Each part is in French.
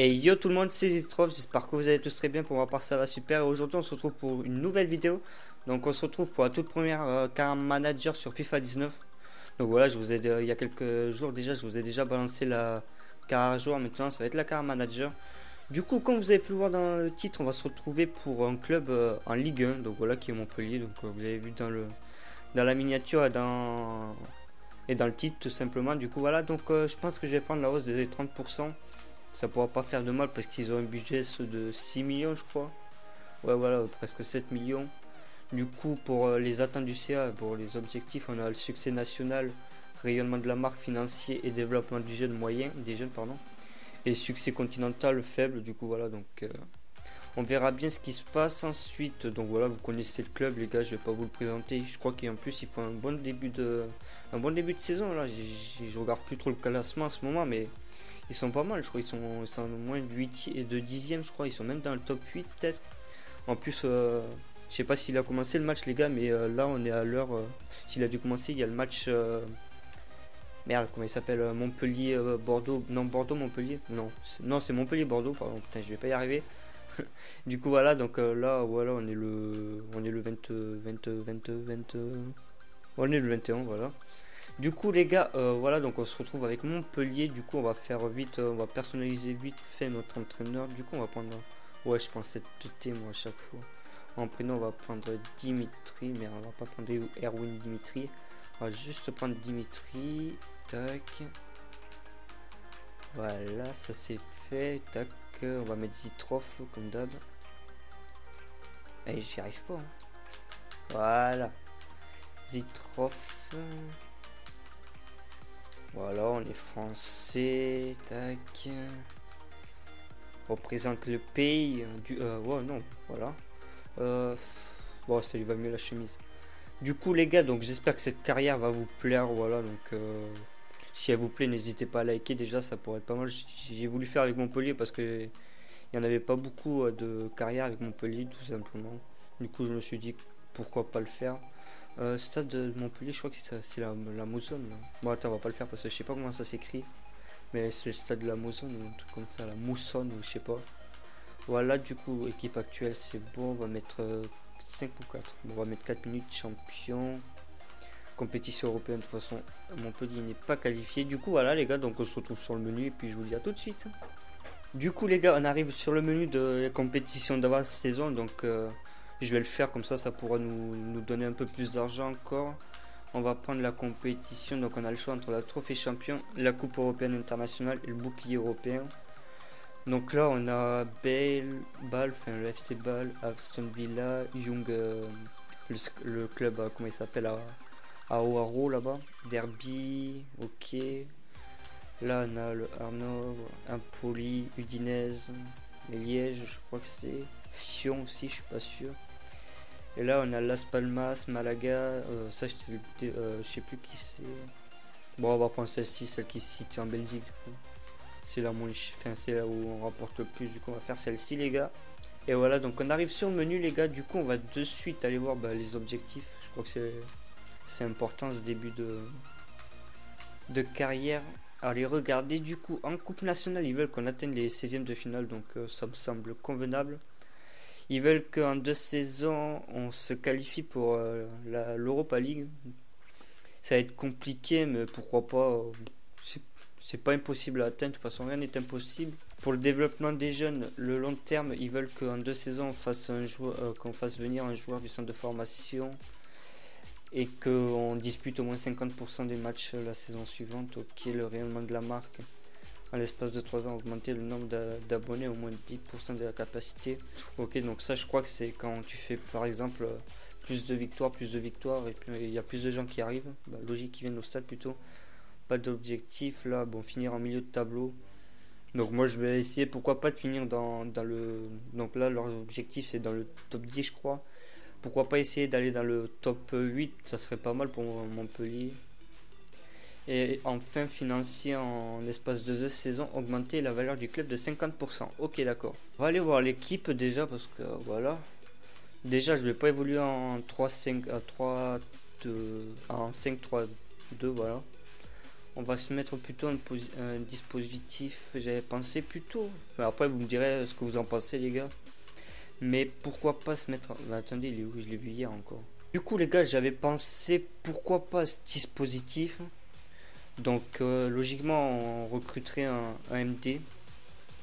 Et yo tout le monde, c'est Zitrov, j'espère que vous allez tous très bien, pour ma part ça va super. Et aujourd'hui on se retrouve pour une nouvelle vidéo. Donc on se retrouve pour la toute première carrière manager sur FIFA 19. Donc voilà, je vous ai il y a quelques jours déjà, je vous ai déjà balancé la carrière joueur. Maintenant ça va être la carrière manager. Du coup, comme vous avez pu le voir dans le titre, on va se retrouver pour un club en Ligue 1. Donc voilà, qui est Montpellier. Donc vous avez vu dans la miniature et dans le titre tout simplement. Du coup voilà, donc je pense que je vais prendre la hausse des 30%. Ça pourra pas faire de mal parce qu'ils ont un budget de 6 millions je crois. Ouais voilà, presque 7 millions. Du coup pour les attentes du CA, pour les objectifs, on a le succès national, rayonnement de la marque, financier et développement du jeune moyen, des jeunes pardon. Et succès continental faible, du coup voilà, donc on verra bien ce qui se passe ensuite. Donc voilà, vous connaissez le club les gars, je vais pas vous le présenter. Je crois qu'en plus il faut un bon début de saison là. Je regarde plus trop le classement en ce moment, mais ils sont pas mal, je crois. Ils sont moins de 8 et de 10e, je crois. Ils sont même dans le top 8 peut-être. En plus, je sais pas s'il a commencé le match les gars, mais là on est à l'heure. S'il a dû commencer, il y a le match. Merde, comment il s'appelle, Montpellier, Bordeaux. Non, Bordeaux-Montpellier. Non, c'est Montpellier-Bordeaux, pardon. Putain, je vais pas y arriver. Du coup, voilà, donc là, voilà, on est le 20. On est le 21, voilà. Du coup, les gars, voilà, donc on se retrouve avec Montpellier. Du coup, on va faire vite, on va personnaliser vite fait notre entraîneur. Du coup, on va prendre. Ouais, je prends cette T moi à chaque fois. En prénom, on va prendre Dimitri, mais on va pas prendre Erwin Dimitri. On va juste prendre Dimitri. Tac. Voilà, ça c'est fait. Tac. On va mettre Zitrov comme d'hab. Et j'y arrive pas. Hein. Voilà. Zitrov. Voilà, on est français. Tac. On représente le pays. Ouais, non. Voilà. Bon, ça lui va mieux la chemise. Du coup les gars, donc j'espère que cette carrière va vous plaire, voilà, donc si elle vous plaît, n'hésitez pas à liker, déjà ça pourrait être pas mal. J'ai voulu faire avec Montpellier parce que il n'y en avait pas beaucoup de carrière avec Montpellier tout simplement. Du coup je me suis dit pourquoi pas le faire. Stade de Montpellier, je crois que c'est la Mosonne là. Bon attends, on va pas le faire parce que je sais pas comment ça s'écrit, mais c'est le stade de la Mosonne ou un truc comme ça, la Moussonne ou je sais pas. Voilà, du coup équipe actuelle c'est bon, on va mettre 5 ou 4. Bon, on va mettre 4 minutes champion. Compétition européenne, de toute façon, Montpellier n'est pas qualifié. Du coup, voilà les gars, donc on se retrouve sur le menu et puis je vous dis à tout de suite. Du coup, les gars, on arrive sur le menu de la compétition d'avant-saison. Donc, je vais le faire comme ça pourra nous donner un peu plus d'argent encore. On va prendre la compétition. Donc, on a le choix entre la trophée champion, la coupe européenne internationale et le bouclier européen. Donc là on a Bâle, enfin le FC Bâle, Aston Villa, Young, le club, comment il s'appelle, à Oaro là-bas, Derby, ok. Là on a le Arnaud, Empoli, Udinese, Liège, je crois que c'est Sion aussi, je suis pas sûr. Et là on a Las Palmas, Malaga, ça je sais plus qui c'est. Bon on va prendre celle-ci, celle qui se situe en Belgique du coup. C'est là, c'est là où on rapporte le plus, du coup on va faire celle-ci les gars. Et voilà, donc on arrive sur le menu les gars, du coup on va de suite aller voir les objectifs. Je crois que c'est important ce début de carrière. Allez regarder, du coup en coupe nationale ils veulent qu'on atteigne les 16e de finale, donc ça me semble convenable. Ils veulent qu'en 2 saisons on se qualifie pour l'Europa League. Ça va être compliqué, mais pourquoi pas. C'est pas impossible à atteindre, de toute façon rien n'est impossible. Pour le développement des jeunes, le long terme, ils veulent qu'en 2 saisons qu'on fasse venir un joueur du centre de formation et qu'on dispute au moins 50% des matchs la saison suivante. Ok, le rayonnement de la marque en l'espace de 3 ans, augmenter le nombre d'abonnés au moins 10% de la capacité. Ok, donc ça je crois que c'est quand tu fais par exemple plus de victoires et puis il y a plus de gens qui arrivent, logique qui viennent au stade plutôt. Pas d'objectif là, bon, finir en milieu de tableau. Donc moi je vais essayer, pourquoi pas de finir dans le. Donc là leur objectif c'est dans le top 10 je crois. Pourquoi pas essayer d'aller dans le top 8, ça serait pas mal pour Montpellier. Et enfin financier en l'espace de 2 saisons, augmenter la valeur du club de 50%. Ok d'accord. On va aller voir l'équipe déjà parce que voilà. Déjà je vais pas évoluer en 3-5 à 3 en 5-3-2 voilà. On va se mettre plutôt un dispositif, j'avais pensé plutôt. Après, vous me direz ce que vous en pensez, les gars. Mais pourquoi pas se mettre... attendez, il est où? Je l'ai vu hier encore. Du coup, les gars, j'avais pensé pourquoi pas ce dispositif. Donc, logiquement, on recruterait un MD.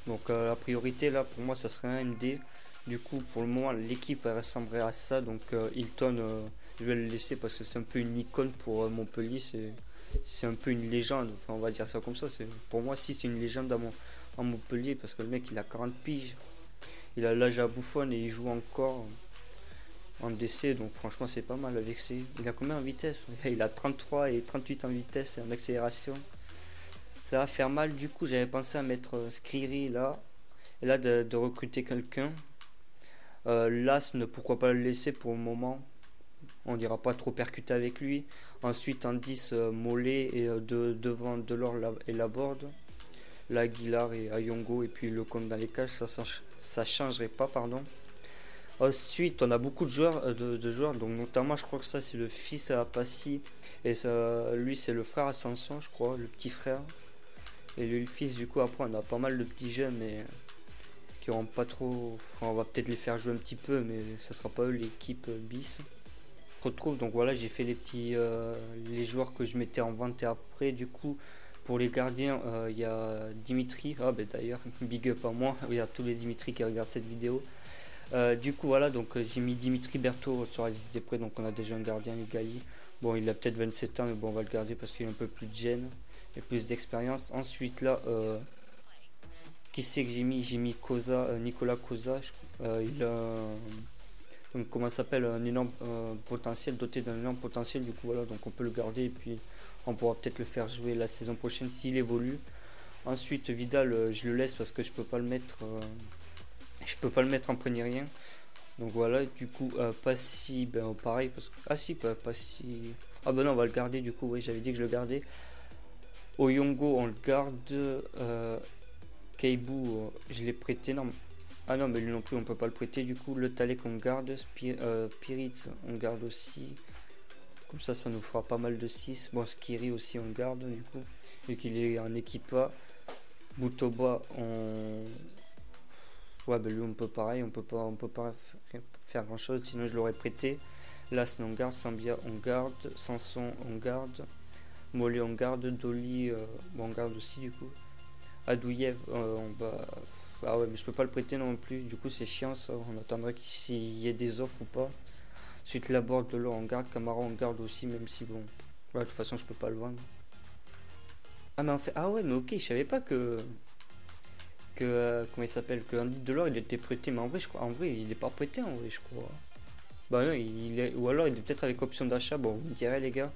Donc, la priorité, là, pour moi, ça serait un MD. Du coup, pour le moment, l'équipe ressemblerait à ça. Donc, Hilton, je vais le laisser parce que c'est un peu une icône pour Montpellier. C'est un peu une légende. Enfin, on va dire ça comme ça. Pour moi, si c'est une légende à Montpellier, parce que le mec, il a 40 piges. Il a l'âge à Buffon et il joue encore en DC. Donc, franchement, c'est pas mal avec ses. Il a combien en vitesse? Il a 33 et 38 en vitesse et en accélération. Ça va faire mal. Du coup, j'avais pensé à mettre Skriri là. Et là, de recruter quelqu'un. Las, pourquoi pas le laisser pour le moment. On dira pas trop percuter avec lui. Ensuite, en 10, Mollet et devant Delors et Laborde. Là, Aguilar et Ayongo. Et puis le compte dans les cages, ça changerait pas, pardon. Ensuite, on a beaucoup de joueurs, donc notamment, je crois que ça, c'est le fils à Passy. Et ça, lui, c'est le frère Ascension, je crois, le petit frère. Et lui, le fils, du coup, après, on a pas mal de petits jeunes, mais qui auront pas trop. Enfin, on va peut-être les faire jouer un petit peu, mais ça sera pas eux l'équipe bis. Retrouve, donc voilà, j'ai fait les joueurs que je mettais en vente et après, du coup. Pour les gardiens, il y a Dimitri. Ah, ben d'ailleurs, big up à moi. Il y a tous les Dimitri qui regardent cette vidéo. Du coup, voilà, donc j'ai mis Dimitri Berthaud sur la liste des prêts. Donc, on a déjà un gardien, les Gali. Bon, il a peut-être 27 ans, mais bon, on va le garder parce qu'il a un peu plus de gêne et plus d'expérience. Ensuite, là, qui c'est que j'ai mis? J'ai mis Cosa, Nicolas Cosa. Il a. Donc, comment ça s'appelle? Un énorme potentiel, doté d'un énorme potentiel. Du coup, voilà, donc on peut le garder et puis. On pourra peut-être le faire jouer la saison prochaine s'il évolue. Ensuite, Vidal, je le laisse parce que je peux pas le mettre. Je peux pas le mettre en premier rien. Donc voilà, du coup, Passy, ben pareil. Parce que, ah si, pas si. Ah ben non, on va le garder du coup. Oui, j'avais dit que je le gardais. Oyongo, on le garde. Keibu, je l'ai prêté. Non. Ah non, mais lui non plus, on peut pas le prêter. Du coup, le Talek, on garde. Piritz, on garde aussi. Comme ça nous fera pas mal de 6. Bon, Skiri aussi, on garde du coup. Vu qu'il est en équipe A. Boutoba, on. Ouais, ben lui, on peut pareil. On peut pas faire grand chose. Sinon, je l'aurais prêté. Las, on garde. Sambia, on garde. Sanson, on garde. Mollet, on garde. Dolly, on garde aussi du coup. Adouyev, on va. Ah ouais, mais je peux pas le prêter non plus. Du coup, c'est chiant ça. On attendrait qu'il y ait des offres ou pas. Ensuite, la board de l'or on garde, Camara on garde aussi, même si bon. Ouais, de toute façon, je peux pas le vendre. Ah, mais en fait. Ah ouais, mais ok, je savais pas que. Comment il s'appelle? Que Andy Delors il était prêté, mais en vrai, je crois. En vrai, il est pas prêté en vrai, je crois. Bah non, il est. Ou alors il est peut-être avec option d'achat, bon, vous me direz les gars.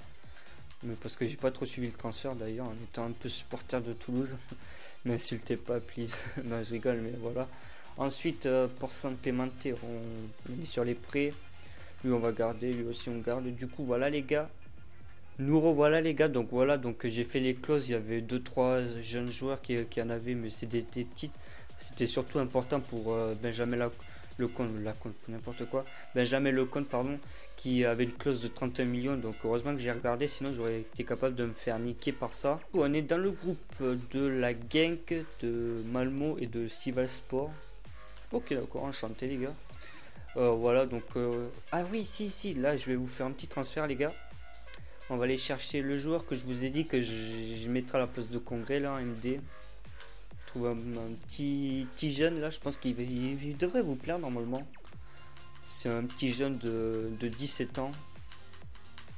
Mais parce que j'ai pas trop suivi le transfert d'ailleurs, en étant un peu supporter de Toulouse. N'insultez pas, please. Non, je rigole, mais voilà. Ensuite, pour San Clemente, on est sur les prêts. Lui on va garder, lui aussi on garde. Du coup voilà les gars. Nous revoilà les gars. Donc voilà, donc j'ai fait les clauses. Il y avait 2-3 jeunes joueurs qui en avaient, mais c'était des petites. C'était surtout important pour Benjamin Lecomte, n'importe quoi. Benjamin Lecomte, pardon, qui avait une clause de 31 millions. Donc heureusement que j'ai regardé, sinon j'aurais été capable de me faire niquer par ça. On est dans le groupe de la Genk, de Malmo et de Sivasspor. Ok d'accord, enchanté les gars. Voilà donc ah oui si là je vais vous faire un petit transfert les gars. On va aller chercher le joueur que je vous ai dit que je mettrai à la place de Congrès là en MD. Trouve un petit jeune là, je pense qu'il devrait vous plaire normalement. C'est un petit jeune de 17 ans.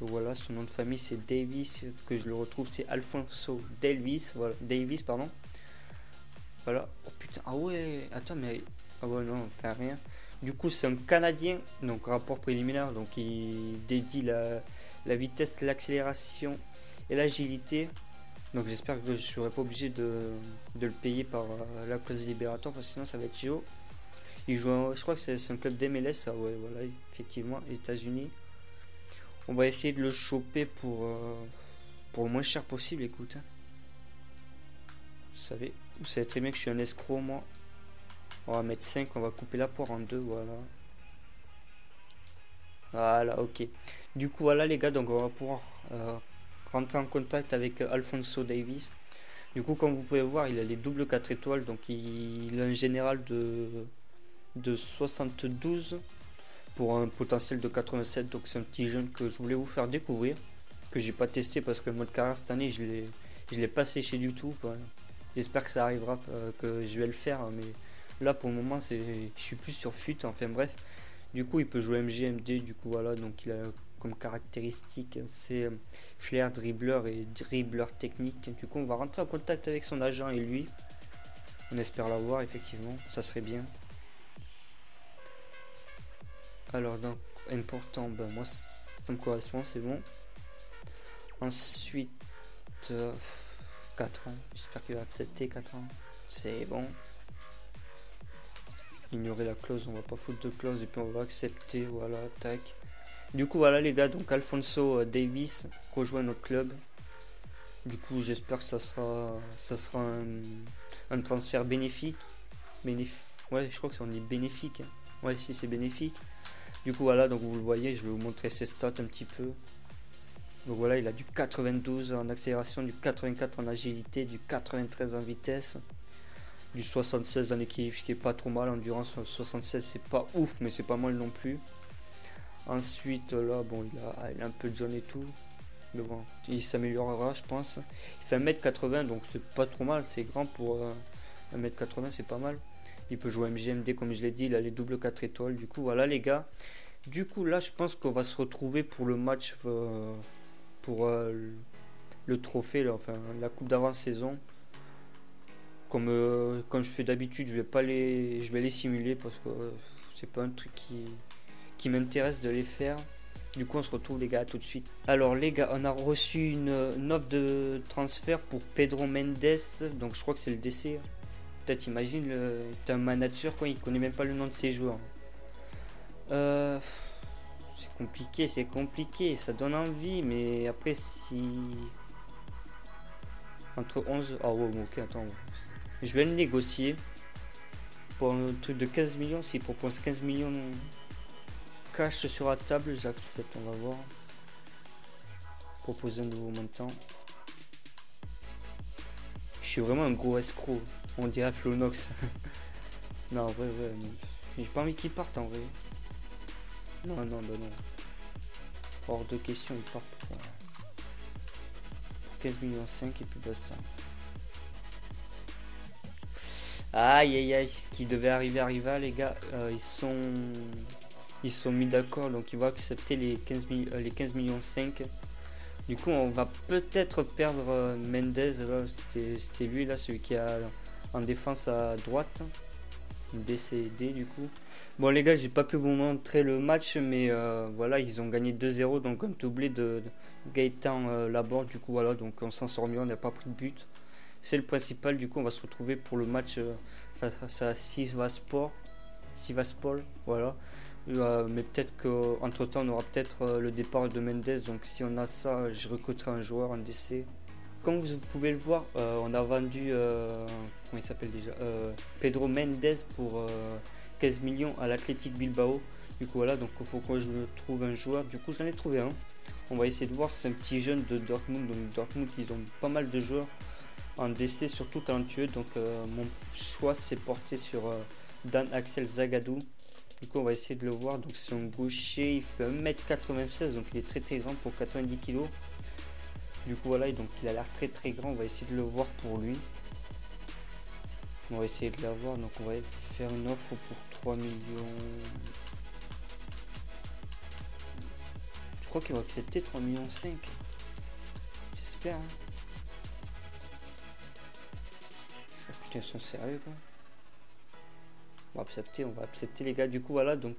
Voilà, son nom de famille c'est Davis, que je le retrouve c'est Alfonso Davis, voilà, Davis pardon. Voilà. Oh putain, ah ouais, attends mais ah ouais non, enfin rien. Du coup, c'est un Canadien, donc rapport préliminaire, donc il dédie la vitesse, l'accélération et l'agilité. Donc j'espère que je ne serai pas obligé de le payer par la clause libératoire, parce que sinon ça va être chaud. Il joue, je crois que c'est un club d'MLS, ça, ouais, voilà, effectivement, les États-Unis. On va essayer de le choper pour le moins cher possible, écoute. Vous savez très bien que je suis un escroc, moi. On va mettre 5, on va couper la poire en 2, voilà. Voilà, ok. Du coup, voilà les gars, donc on va pouvoir rentrer en contact avec Alphonso Davies. Du coup, comme vous pouvez voir, il a les doubles 4 étoiles, donc il a un général de 72 pour un potentiel de 87. Donc c'est un petit jeune que je voulais vous faire découvrir, que j'ai pas testé parce que le mode carrière cette année je l'ai pas séché du tout. Voilà. J'espère que ça arrivera, que je vais le faire, mais là pour le moment je suis plus sur FUT, enfin bref. Du coup il peut jouer MG, MD, du coup voilà, donc il a comme caractéristique c'est flair, dribbleur et dribbleur technique. Du coup on va rentrer en contact avec son agent et lui. On espère l'avoir effectivement, ça serait bien. Alors donc important, ben moi ça me correspond, c'est bon. Ensuite 4 ans, j'espère qu'il va accepter 4 ans. C'est bon. Ignorer la clause, on va pas foutre de clause et puis on va accepter, voilà, tac. Du coup voilà les gars, donc Alphonso Davies rejoint notre club. Du coup j'espère que ça sera un transfert bénéfique. Ouais, je crois que c'est on dit bénéfique. Ouais, si c'est bénéfique. Du coup voilà, donc vous le voyez, je vais vous montrer ses stats un petit peu. Donc voilà, il a du 92 en accélération, du 84 en agilité, du 93 en vitesse, du 76 en équilibre, ce qui est pas trop mal. Endurance 76, c'est pas ouf, mais c'est pas mal non plus. Ensuite là, bon, il a un peu de jaune et tout, mais bon, il s'améliorera je pense. Il fait 1m80, donc c'est pas trop mal, c'est grand pour 1m80, c'est pas mal. Il peut jouer MGMD comme je l'ai dit, il a les doubles 4 étoiles. Du coup voilà les gars, du coup là je pense qu'on va se retrouver pour le match pour le trophée là, enfin la coupe d'avant-saison. Comme je fais d'habitude, je vais les simuler parce que c'est pas un truc qui m'intéresse de les faire. Du coup on se retrouve les gars tout de suite. Alors les gars, on a reçu une offre de transfert pour Pedro Mendes, donc je crois que c'est le DC. Peut-être imagine, t'es un manager quoi, il connaît même pas le nom de ses joueurs. C'est compliqué, ça donne envie, mais après si... Entre 11... Ah ouais, ok, attends. Je vais le négocier. Pour un truc de 15 millions, s'il propose 15 millions cash sur la table, j'accepte, on va voir. Proposer un nouveau montant. Je suis vraiment un gros escroc. On dirait Flonox. Non, en vrai, ouais. J'ai pas envie qu'il parte en vrai. Non, bah non. Hors de question, il part pour 15 millions 5 et puis basta. Aïe, ce qui devait arriver arriva les gars. Ils sont mis d'accord, donc ils vont accepter les 15 millions 5. Du coup on va peut-être perdre Mendes. C'était lui là, celui qui a en défense à droite. DCD du coup. Bon les gars, j'ai pas pu vous montrer le match, mais voilà, ils ont gagné 2-0, donc un doublé de Gaëtan Laborde. Du coup voilà, donc on s'en sort mieux, on n'a pas pris de but. C'est le principal. Du coup on va se retrouver pour le match face à Sivasspor, voilà. Mais peut-être qu'entre temps on aura peut-être le départ de Mendes, donc si on a ça, je recruterai un joueur, un DC. Comme vous pouvez le voir, on a vendu comment il s'appelle déjà, Pedro Mendes pour 15 millions à l'Athletic Bilbao. Du coup voilà, donc il faut que je trouve un joueur. Du coup j'en ai trouvé un. On va essayer de voir, c'est un petit jeune de Dortmund. Donc Dortmund, ils ont pas mal de joueurs en DC, surtout talentueux. Donc mon choix s'est porté sur Dan Axel Zagadou. Du coup on va essayer de le voir. Donc c'est un gaucher, il fait 1m96, donc il est très grand pour 90 kg. Du coup voilà, donc il a l'air très grand. On va essayer de le voir pour lui. On va essayer de l'avoir, donc on va faire une offre pour 3 millions. Je crois qu'il va accepter 3 millions 5. J'espère. Hein. Oh, putain, ils sont sérieux quoi. On va accepter les gars. Du coup voilà, donc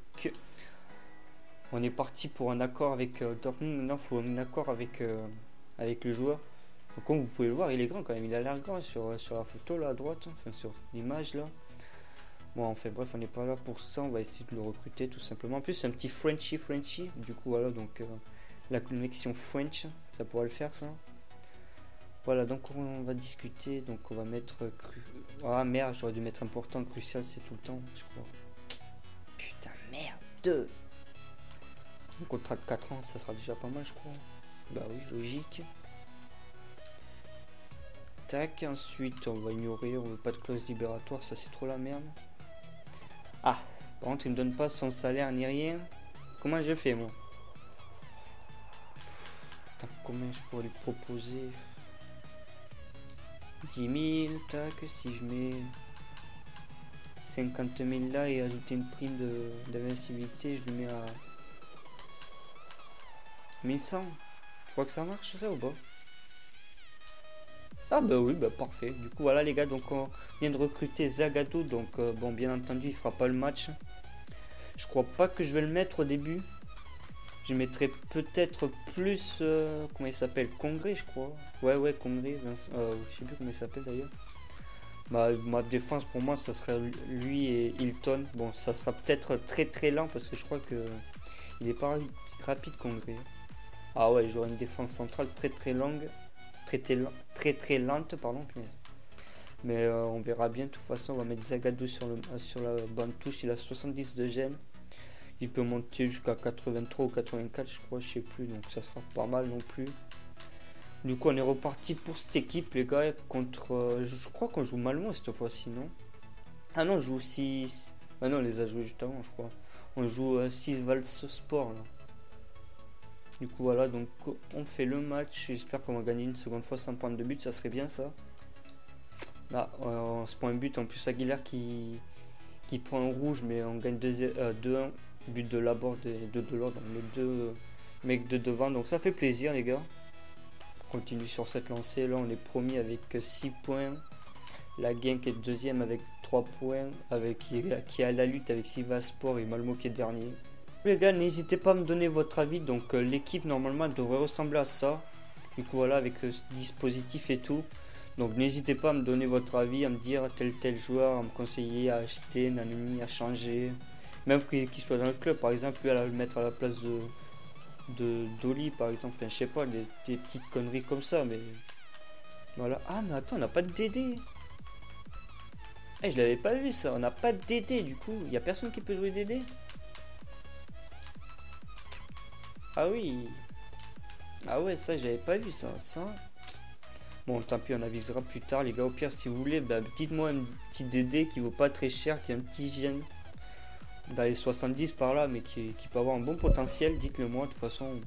on est parti pour un accord avec Dortmund. Maintenant il faut un accord avec le joueur. Donc comme vous pouvez le voir, il est grand quand même, il a l'air grand sur la photo là à droite, enfin sur l'image là. Bon enfin bref, on n'est pas là pour ça, on va essayer de le recruter tout simplement. En plus c'est un petit Frenchy, du coup voilà, donc la connexion French, ça pourra le faire ça. Voilà, donc on va discuter, donc on va mettre ah merde, j'aurais dû mettre important, crucial c'est tout le temps, je crois. Putain merde. Un contrat de 4 ans, ça sera déjà pas mal je crois. Bah oui, logique. tac. Ensuite, on va ignorer, on veut pas de clause libératoire, ça c'est trop la merde. Ah, par contre, il me donne pas son salaire ni rien. Comment je fais, moi? Attends, combien je pourrais lui proposer? 10 000, tac. Si je mets 50 000 là et ajouter une prime d'invincibilité, je le mets à 1100. Tu crois que ça marche, ça, ou pas? Ah bah oui, bah parfait. Du coup voilà les gars, donc on vient de recruter Zagadou, donc bon, bien entendu il fera pas le match. Je crois pas que je vais le mettre au début. Je mettrai peut-être plus comment il s'appelle, Congré, je crois. Ouais, Congré, je sais plus comment il s'appelle d'ailleurs. Ma défense pour moi ça serait lui et Hilton. Bon, ça sera peut-être très lent parce que je crois que il est pas rapide, Congré. Ah ouais, j'aurai une défense centrale très longue. Très lente, pardon. Mais on verra bien. De toute façon, on va mettre Zagadou sur la bonne touche. Il a 70 de gêne. Il peut monter jusqu'à 83 ou 84, je crois, je sais plus. Donc ça sera pas mal non plus. Du coup, on est reparti pour cette équipe, les gars. Contre. Je crois qu'on joue Malmo cette fois-ci, non? Ah non, on joue 6. Ah non, on les a joués juste avant, je crois. On joue 6 Vals Sport là. Du coup voilà, donc on fait le match. J'espère qu'on va gagner une seconde fois sans prendre de but, ça serait bien ça. Là on se prend un but, en plus Aguilar qui prend un rouge, mais on gagne 2-1. But de Laborde et de Delors, donc les deux mecs de devant, donc ça fait plaisir les gars. On continue sur cette lancée, là on est promis avec 6 points. La Genk est deuxième avec 3 points, qui est à la lutte avec Sivasspor et Malmo qui est dernier. Les gars, n'hésitez pas à me donner votre avis. Donc l'équipe normalement devrait ressembler à ça. Du coup voilà, avec ce dispositif et tout. Donc n'hésitez pas à me donner votre avis, à me dire tel joueur, à me conseiller à acheter, nanani, à changer. Même qu'il soit dans le club, par exemple, lui à le mettre à la place de Dolly par exemple. Enfin je sais pas, des petites conneries comme ça, mais voilà. Ah mais attends, on n'a pas de DD. Eh, je l'avais pas vu ça, on n'a pas de DD du coup. Il n'y a personne qui peut jouer DD. Ah oui. Ah ouais, ça j'avais pas vu ça. Bon, tant pis, on avisera plus tard les gars. Au pire, si vous voulez, bah, dites-moi un petit DD qui vaut pas très cher, qui a un petit gène dans les 70 par là, mais qui peut avoir un bon potentiel. Dites-le moi, de toute façon,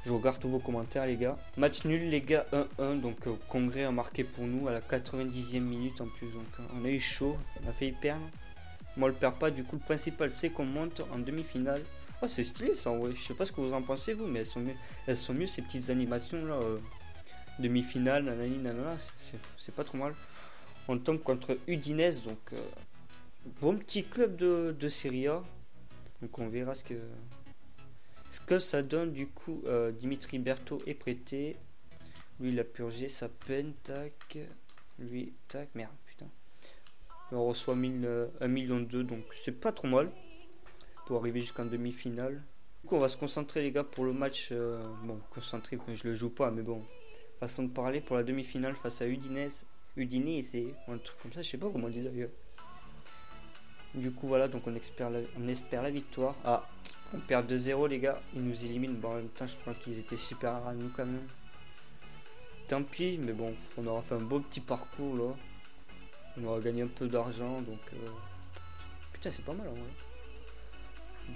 je regarde tous vos commentaires les gars. Match nul les gars, 1-1. Donc Congrès a marqué pour nous à la 90e minute en plus. Donc on a eu chaud, on a failli perdre. Moi on le perd pas, du coup le principal c'est qu'on monte en demi-finale. Oh, c'est stylé ça, ouais. Je sais pas ce que vous en pensez vous, mais elles sont mieux ces petites animations là. Demi-finale, nanani, nanana, c'est pas trop mal. On tombe contre Udinese, donc bon petit club de Serie A. Donc on verra ce que ça donne. Du coup, Dimitri Berthaud est prêté. Lui il a purgé sa peine, tac. Lui, tac, merde, putain. On reçoit 1,2 million, donc c'est pas trop mal pour arriver jusqu'en demi-finale. Du coup on va se concentrer les gars pour le match. Bon, concentré, je le joue pas, mais bon, façon de parler, pour la demi-finale face à Udinese, c'est un truc comme ça, je sais pas comment on dit d'ailleurs. Du coup voilà, donc on espère la victoire. Ah, on perd 2-0 les gars, ils nous éliminent. Bon, en même temps je crois qu'ils étaient super à nous quand même. Tant pis, mais bon, on aura fait un beau petit parcours là. On aura gagné un peu d'argent, donc putain c'est pas mal en vrai.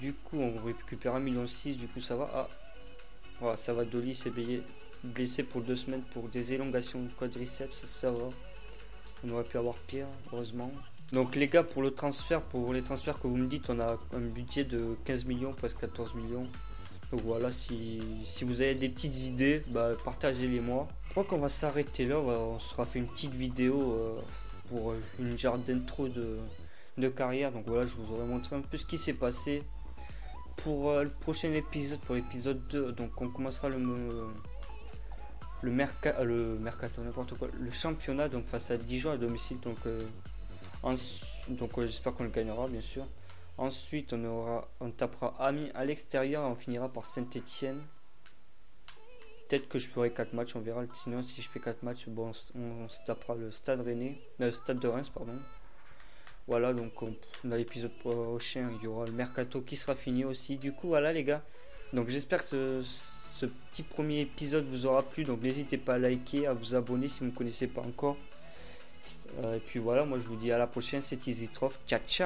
Du coup on récupère 1,6 million, du coup ça va. Ah, voilà, ça va. Dolly s'est blessé pour 2 semaines pour des élongations de quadriceps, ça va. On aurait pu avoir pire, heureusement. Donc les gars, pour les transferts que vous me dites, on a un budget de 15 millions, presque 14 millions. Donc voilà, si vous avez des petites idées, bah, partagez-les moi. Je crois qu'on va s'arrêter là, on sera fait une petite vidéo pour une genre d'intro de carrière. Donc voilà, je vous aurais montré un peu ce qui s'est passé. Pour le prochain épisode, pour l'épisode 2, donc on commencera le mercato, n'importe quoi, le championnat, donc face à Dijon à domicile. Donc j'espère qu'on le gagnera bien sûr. Ensuite on tapera Amiens à l'extérieur et on finira par Saint-Etienne. Peut-être que je ferai 4 matchs, on verra. Sinon si je fais 4 matchs, bon, on se tapera le stade de Reims, pardon. Voilà, donc dans l'épisode prochain il y aura le mercato qui sera fini aussi. Du coup voilà les gars, donc j'espère que ce petit premier épisode vous aura plu. Donc n'hésitez pas à liker, à vous abonner si vous ne me connaissez pas encore. Et puis voilà, moi je vous dis à la prochaine, c'est EasyTrof. Ciao, ciao!